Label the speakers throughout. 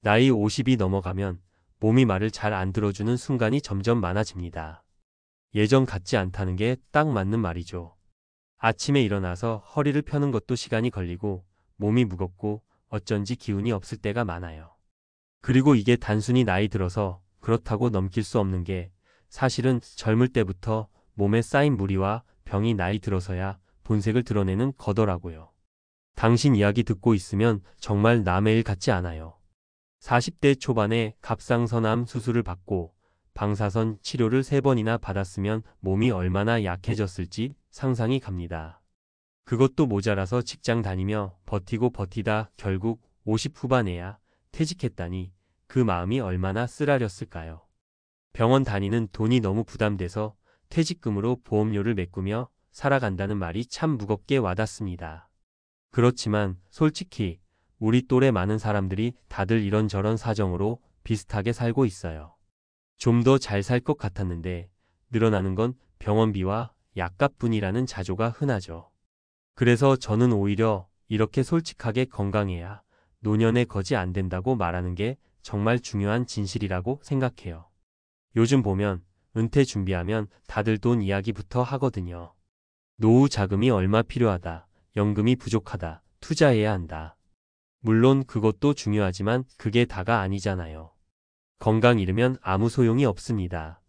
Speaker 1: 나이 50이 넘어가면 몸이 말을 잘 안 들어주는 순간이 점점 많아집니다. 예전 같지 않다는 게 딱 맞는 말이죠. 아침에 일어나서 허리를 펴는 것도 시간이 걸리고 몸이 무겁고 어쩐지 기운이 없을 때가 많아요. 그리고 이게 단순히 나이 들어서 그렇다고 넘길 수 없는 게 사실은 젊을 때부터 몸에 쌓인 무리와 병이 나이 들어서야 본색을 드러내는 거더라고요. 당신 이야기 듣고 있으면 정말 남의 일 같지 않아요. 40대 초반에 갑상선암 수술을 받고 방사선 치료를 3번이나 받았으면 몸이 얼마나 약해졌을지 상상이 갑니다. 그것도 모자라서 직장 다니며 버티고 버티다 결국 50 후반에야 퇴직했다니 그 마음이 얼마나 쓰라렸을까요? 병원 다니는 돈이 너무 부담돼서 퇴직금으로 보험료를 메꾸며 살아간다는 말이 참 무겁게 와닿습니다. 그렇지만 솔직히 우리 또래 많은 사람들이 다들 이런저런 사정으로 비슷하게 살고 있어요. 좀 더 잘 살 것 같았는데 늘어나는 건 병원비와 약값뿐이라는 자조가 흔하죠. 그래서 저는 오히려 이렇게 솔직하게 건강해야 노년에 거지 안 된다고 말하는 게 정말 중요한 진실이라고 생각해요. 요즘 보면 은퇴 준비하면 다들 돈 이야기부터 하거든요. 노후 자금이 얼마 필요하다, 연금이 부족하다, 투자해야 한다. 물론 그것도 중요하지만 그게 다가 아니잖아요. 건강 잃으면 아무 소용이 없습니다.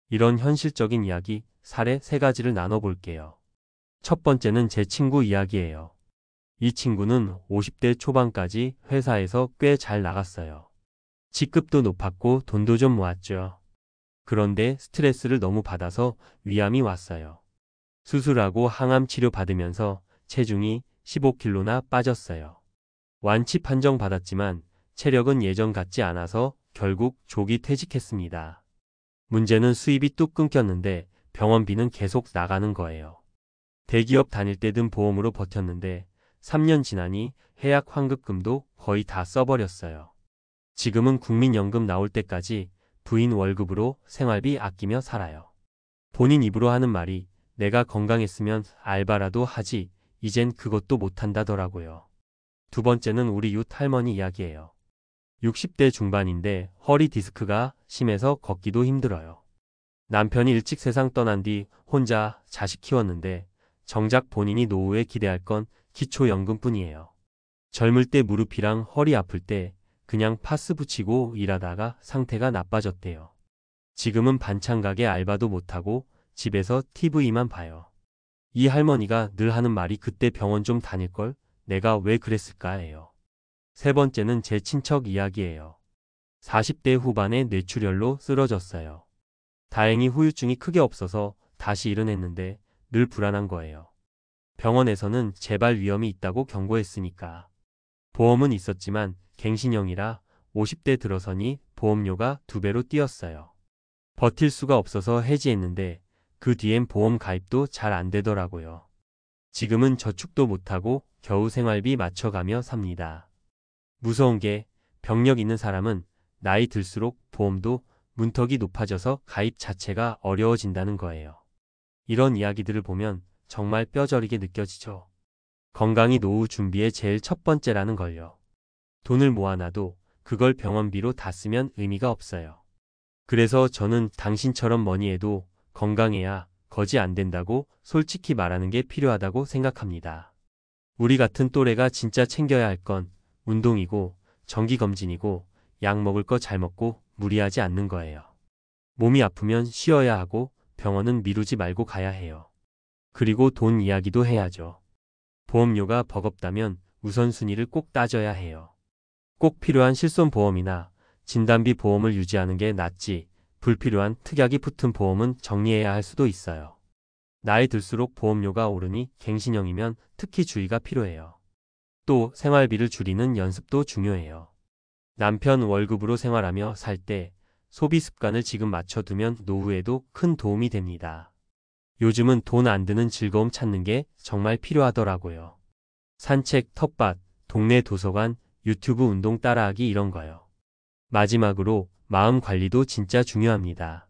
Speaker 1: 이런 현실적인 이야기, 사례 3가지를 나눠볼게요. 첫 번째는 제 친구 이야기예요. 이 친구는 50대 초반까지 회사에서 꽤 잘 나갔어요. 직급도 높았고 돈도 좀 모았죠. 그런데 스트레스를 너무 받아서 위암이 왔어요. 수술하고 항암 치료 받으면서 체중이 15kg나 빠졌어요. 완치 판정 받았지만 체력은 예전 같지 않아서 결국 조기 퇴직했습니다. 문제는 수입이 뚝 끊겼는데 병원비는 계속 나가는 거예요. 대기업 다닐 때 든 보험으로 버텼는데 3년 지나니 해약 환급금도 거의 다 써버렸어요. 지금은 국민연금 나올 때까지 부인 월급으로 생활비 아끼며 살아요. 본인 입으로 하는 말이 내가 건강했으면 알바라도 하지 이젠 그것도 못한다더라고요. 두 번째는 우리 윷 할머니 이야기예요. 60대 중반인데 허리 디스크가 심해서 걷기도 힘들어요. 남편이 일찍 세상 떠난 뒤 혼자 자식 키웠는데 정작 본인이 노후에 기대할 건 기초연금뿐이에요. 젊을 때 무릎이랑 허리 아플 때 그냥 파스 붙이고 일하다가 상태가 나빠졌대요. 지금은 반찬 가게 알바도 못하고 집에서 TV만 봐요. 이 할머니가 늘 하는 말이 그때 병원 좀 다닐걸? 내가 왜 그랬을까예요. 세 번째는 제 친척 이야기예요. 40대 후반에 뇌출혈로 쓰러졌어요. 다행히 후유증이 크게 없어서 다시 일어났는데 늘 불안한 거예요. 병원에서는 재발 위험이 있다고 경고했으니까. 보험은 있었지만 갱신형이라 50대 들어서니 보험료가 2배로 뛰었어요. 버틸 수가 없어서 해지했는데 그 뒤엔 보험 가입도 잘 안 되더라고요. 지금은 저축도 못하고 겨우 생활비 맞춰가며 삽니다. 무서운 게 병력 있는 사람은 나이 들수록 보험도 문턱이 높아져서 가입 자체가 어려워진다는 거예요. 이런 이야기들을 보면 정말 뼈저리게 느껴지죠. 건강이 노후 준비의 제일 첫 번째라는 걸요. 돈을 모아놔도 그걸 병원비로 다 쓰면 의미가 없어요. 그래서 저는 당신처럼 뭐니해도 건강해야 거지 안 된다고 솔직히 말하는 게 필요하다고 생각합니다. 우리 같은 또래가 진짜 챙겨야 할 건 운동이고 정기검진이고 약 먹을 거 잘 먹고 무리하지 않는 거예요. 몸이 아프면 쉬어야 하고 병원은 미루지 말고 가야 해요. 그리고 돈 이야기도 해야죠. 보험료가 버겁다면 우선순위를 꼭 따져야 해요. 꼭 필요한 실손보험이나 진단비 보험을 유지하는 게 낫지 불필요한 특약이 붙은 보험은 정리해야 할 수도 있어요. 나이 들수록 보험료가 오르니 갱신형이면 특히 주의가 필요해요. 또 생활비를 줄이는 연습도 중요해요. 남편 월급으로 생활하며 살 때 소비 습관을 지금 맞춰두면 노후에도 큰 도움이 됩니다. 요즘은 돈 안 드는 즐거움 찾는 게 정말 필요하더라고요. 산책, 텃밭, 동네 도서관, 유튜브 운동 따라하기 이런 거요. 마지막으로 마음 관리도 진짜 중요합니다.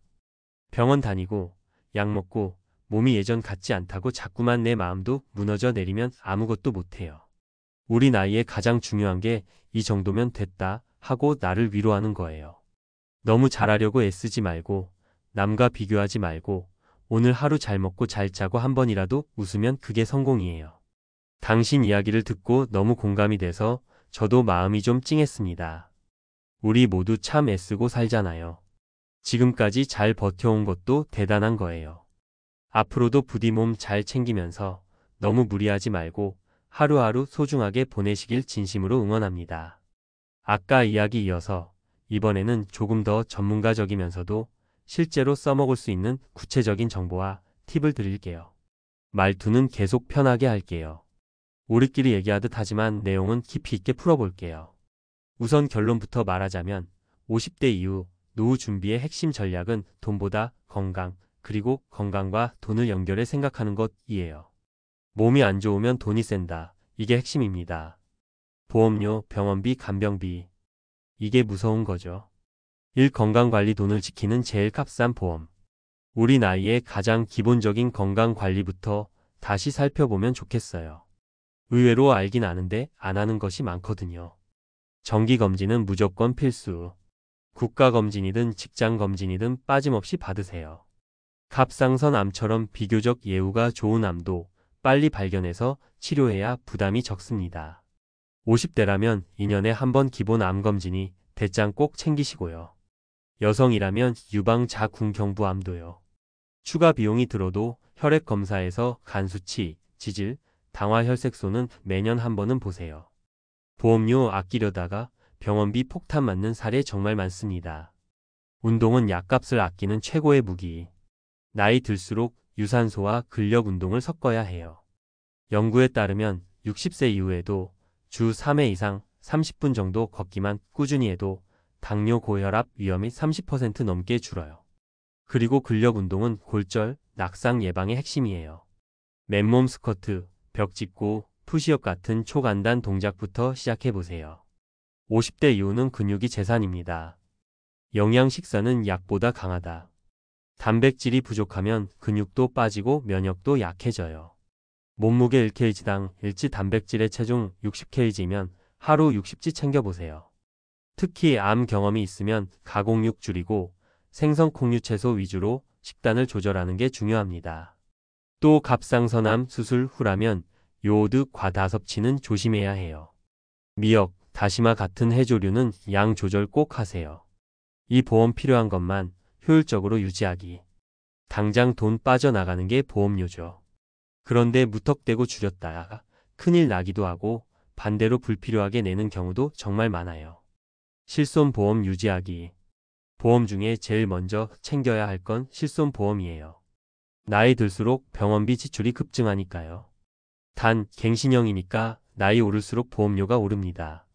Speaker 1: 병원 다니고 약 먹고 몸이 예전 같지 않다고 자꾸만 내 마음도 무너져 내리면 아무것도 못해요. 우리 나이에 가장 중요한 게 이 정도면 됐다 하고 나를 위로하는 거예요. 너무 잘하려고 애쓰지 말고, 남과 비교하지 말고, 오늘 하루 잘 먹고 잘 자고 한 번이라도 웃으면 그게 성공이에요. 당신 이야기를 듣고 너무 공감이 돼서 저도 마음이 좀 찡했습니다. 우리 모두 참 애쓰고 살잖아요. 지금까지 잘 버텨온 것도 대단한 거예요. 앞으로도 부디 몸 잘 챙기면서 너무 무리하지 말고 하루하루 소중하게 보내시길 진심으로 응원합니다. 아까 이야기 이어서 이번에는 조금 더 전문가적이면서도 실제로 써먹을 수 있는 구체적인 정보와 팁을 드릴게요. 말투는 계속 편하게 할게요. 우리끼리 얘기하듯 하지만 내용은 깊이 있게 풀어볼게요. 우선 결론부터 말하자면 50대 이후 노후 준비의 핵심 전략은 돈보다 건강, 그리고 건강과 돈을 연결해 생각하는 것이에요. 몸이 안 좋으면 돈이 센다. 이게 핵심입니다. 보험료, 병원비, 간병비. 이게 무서운 거죠. 1. 건강관리 돈을 지키는 제일 값싼 보험. 우리 나이에 가장 기본적인 건강관리부터 다시 살펴보면 좋겠어요. 의외로 알긴 아는데 안 하는 것이 많거든요. 정기검진은 무조건 필수. 국가검진이든 직장검진이든 빠짐없이 받으세요. 갑상선 암처럼 비교적 예후가 좋은 암도 빨리 발견해서 치료해야 부담이 적습니다. 50대라면 2년에 한 번 기본 암검진이 대장 꼭 챙기시고요. 여성이라면 유방자궁경부암도요. 추가 비용이 들어도 혈액검사에서 간수치, 지질, 당화혈색소는 매년 한 번은 보세요. 보험료 아끼려다가 병원비 폭탄 맞는 사례 정말 많습니다. 운동은 약값을 아끼는 최고의 무기. 나이 들수록 유산소와 근력 운동을 섞어야 해요. 연구에 따르면 60세 이후에도 주 3회 이상 30분 정도 걷기만 꾸준히 해도 당뇨 고혈압 위험이 30% 넘게 줄어요. 그리고 근력 운동은 골절, 낙상 예방의 핵심이에요. 맨몸 스쿼트, 벽짓고, 푸시업 같은 초간단 동작부터 시작해보세요. 50대 이후는 근육이 재산입니다. 영양 식사는 약보다 강하다. 단백질이 부족하면 근육도 빠지고 면역도 약해져요. 몸무게 1kg당 일지 단백질의 체중 60kg면 하루 60지 챙겨보세요. 특히 암 경험이 있으면 가공육 줄이고 생선 콩류 채소 위주로 식단을 조절하는 게 중요합니다. 또 갑상선암 수술 후라면 요오드 과다 섭취는 조심해야 해요. 미역, 다시마 같은 해조류는 양 조절 꼭 하세요. 이 보험 필요한 것만 효율적으로 유지하기. 당장 돈 빠져나가는 게 보험료죠. 그런데 무턱대고 줄였다가 큰일 나기도 하고 반대로 불필요하게 내는 경우도 정말 많아요. 실손보험 유지하기. 보험 중에 제일 먼저 챙겨야 할 건 실손보험이에요. 나이 들수록 병원비 지출이 급증하니까요. 단 갱신형이니까 나이 오를수록 보험료가 오릅니다.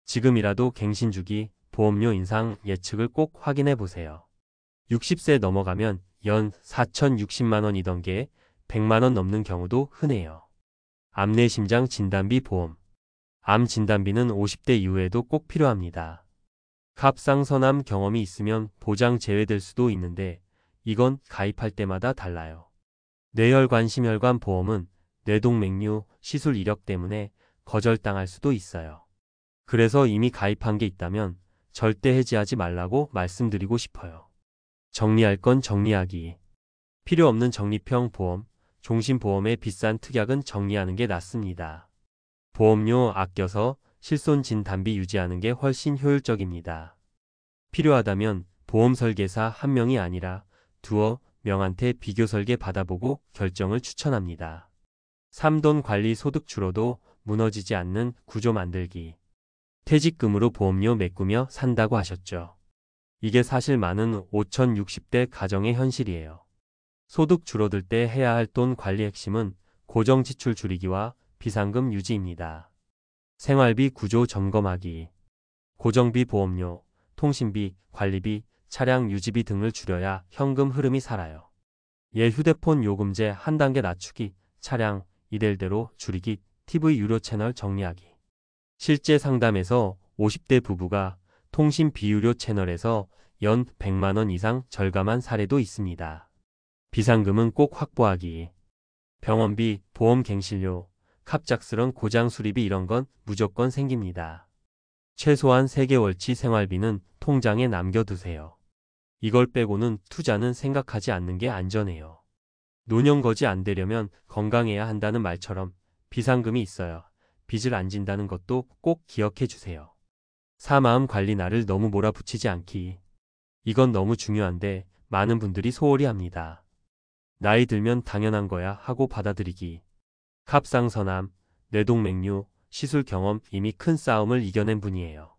Speaker 1: 지금이라도 갱신 주기, 보험료 인상 예측을 꼭 확인해 보세요. 60세 넘어가면 연 4,060만 원이던 게 100만 원 넘는 경우도 흔해요. 암내심장 진단비 보험. 암 진단비는 50대 이후에도 꼭 필요합니다. 갑상선암 경험이 있으면 보장 제외될 수도 있는데 이건 가입할 때마다 달라요. 뇌혈관 심혈관 보험은 뇌동맥류, 시술 이력 때문에 거절당할 수도 있어요. 그래서 이미 가입한 게 있다면 절대 해지하지 말라고 말씀드리고 싶어요. 정리할 건 정리하기. 필요 없는 적립형 보험, 종신보험의 비싼 특약은 정리하는 게 낫습니다. 보험료 아껴서 실손 진단비 유지하는 게 훨씬 효율적입니다. 필요하다면 보험 설계사 한 명이 아니라 두어 명한테 비교 설계 받아보고 결정을 추천합니다. 3. 돈 관리 소득 줄어도 무너지지 않는 구조 만들기. 퇴직금으로 보험료 메꾸며 산다고 하셨죠. 이게 사실 많은 5060대 가정의 현실이에요. 소득 줄어들 때 해야 할 돈 관리 핵심은 고정 지출 줄이기와 비상금 유지입니다. 생활비 구조 점검하기. 고정비 보험료, 통신비, 관리비, 차량 유지비 등을 줄여야 현금 흐름이 살아요. 예 휴대폰 요금제 한 단계 낮추기, 차량, 이델대로 줄이기, TV 유료 채널 정리하기. 실제 상담에서 50대 부부가 통신 비유료 채널에서 연 100만 원 이상 절감한 사례도 있습니다. 비상금은 꼭 확보하기. 병원비, 보험 갱신료, 갑작스런 고장 수리비 이런 건 무조건 생깁니다. 최소한 3개월치 생활비는 통장에 남겨두세요. 이걸 빼고는 투자는 생각하지 않는 게 안전해요. 노년거지 안 되려면 건강해야 한다는 말처럼 비상금이 있어야 빚을 안 진다는 것도 꼭 기억해 주세요. 사마음 관리 나를 너무 몰아붙이지 않기. 이건 너무 중요한데 많은 분들이 소홀히 합니다. 나이 들면 당연한 거야 하고 받아들이기. 갑상선암, 뇌동맥류, 시술 경험 이미 큰 싸움을 이겨낸 분이에요.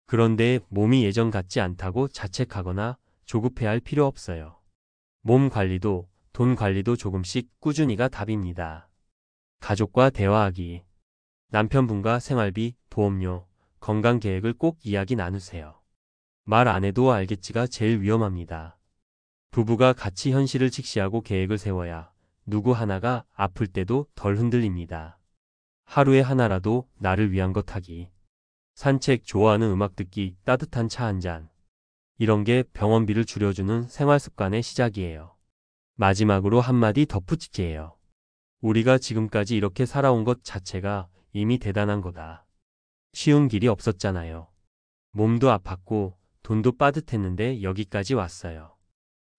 Speaker 1: 그런데 몸이 예전 같지 않다고 자책하거나 조급해할 필요 없어요. 몸 관리도 돈 관리도 조금씩 꾸준히가 답입니다. 가족과 대화하기. 남편분과 생활비, 보험료, 건강 계획을 꼭 이야기 나누세요. 말 안 해도 알겠지가 제일 위험합니다. 부부가 같이 현실을 직시하고 계획을 세워야 누구 하나가 아플 때도 덜 흔들립니다. 하루에 하나라도 나를 위한 것 하기. 산책, 좋아하는 음악 듣기, 따뜻한 차 한 잔. 이런 게 병원비를 줄여주는 생활 습관의 시작이에요. 마지막으로 한마디 덧붙일게요. 우리가 지금까지 이렇게 살아온 것 자체가 이미 대단한 거다. 쉬운 길이 없었잖아요. 몸도 아팠고 돈도 빠듯했는데 여기까지 왔어요.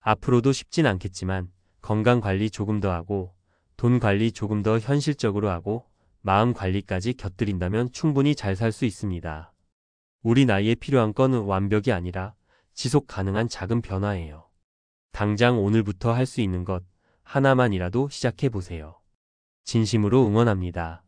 Speaker 1: 앞으로도 쉽진 않겠지만 건강 관리 조금 더 하고 돈 관리 조금 더 현실적으로 하고 마음 관리까지 곁들인다면 충분히 잘 살 수 있습니다. 우리 나이에 필요한 건 완벽이 아니라 지속 가능한 작은 변화예요. 당장 오늘부터 할 수 있는 것 하나만이라도 시작해 보세요. 진심으로 응원합니다.